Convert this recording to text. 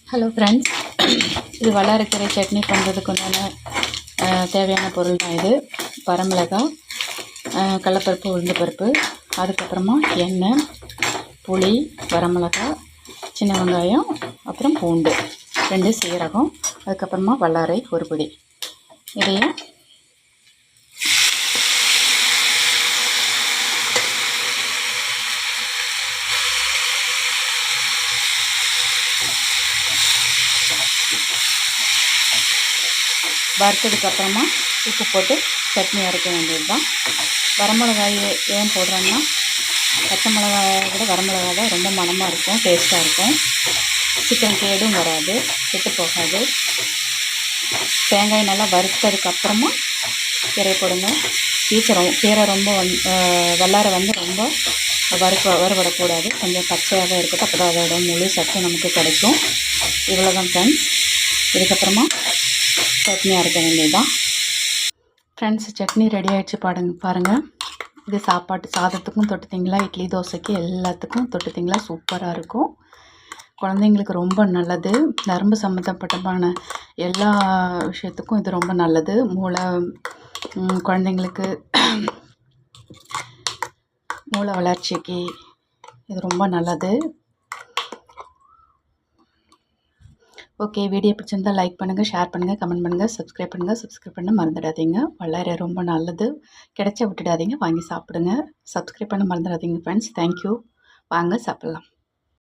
Hello friends, இது வல்லாரக்கீரை சட்னி பண்ணுறதுக்கு உண்டான தேவையான பொருள் தான் இது. வரமிளகாய், கடலப்பருப்பு, உளுந்து பருப்பு, அதுக்கப்புறமா எண்ணெய், புளி, வரமிளகாய், சின்ன வெங்காயம், அப்புறம் பூண்டு 2, சீரகம், அதுக்கப்புறமா வல்லாரை ஒரு பிடி. இதையும் வறுத்ததுக்கப்புறமா உப்பு போட்டு சட்னி அரைக்க வேண்டியது தான். வரமிளகாய் ஏன் போடுறோன்னா, பச்சை மிளகாயை விட வரமிளகாய் தான் ரொம்ப மணமாக இருக்கும், டேஸ்ட்டாக இருக்கும். சிக்கன் கேடும் வராது, கெட்டு போகாது. தேங்காய் நல்லா வறுத்ததுக்கப்புறமா கீரை போடுங்க. கீரை ரொம்ப வல்லாரை ரொம்ப வறுபடக்கூடாது, கொஞ்சம் பச்சையாக இருக்கட்டும். அப்போ தான் அதோட முழு சத்து நமக்கு கிடைக்கும். இவ்வளோ தான் ஃப்ரெண்ட்ஸ். இதுக்கப்புறமா சட்னி அரைக்க வேண்டியதுதான். ஃப்ரெண்ட்ஸ், சட்னி ரெடி ஆகிடுச்சு பாருங்கள். இது சாதத்துக்கும் தொட்டுத்திங்களா, இட்லி தோசைக்கு எல்லாத்துக்கும் தொட்டுத்திங்களா சூப்பராக இருக்கும். குழந்தைங்களுக்கு ரொம்ப நல்லது. நரம்பு சம்மந்தப்பட்டமான எல்லா விஷயத்துக்கும் இது ரொம்ப நல்லது. குழந்தைங்களுக்கு மூளை வளர்ச்சிக்கு இது ரொம்ப நல்லது. ஓகே, வீடியோ பிடிச்சிருந்தால் லைக் பண்ணுங்கள், ஷேர் பண்ணுங்கள், கமெண்ட் பண்ணுங்கள், சப்ஸ்கிரைப் பண்ண மறந்துடாதீங்க. வல்லாரை ரொம்ப நல்லது, கிடைச்சா விட்டுடாதீங்க, வாங்கி சாப்பிடுங்க. சப்ஸ்கிரைப் பண்ண மறந்துடாதீங்க ஃப்ரெண்ட்ஸ். தேங்க்யூ. வாங்க சாப்பிட்லாம்.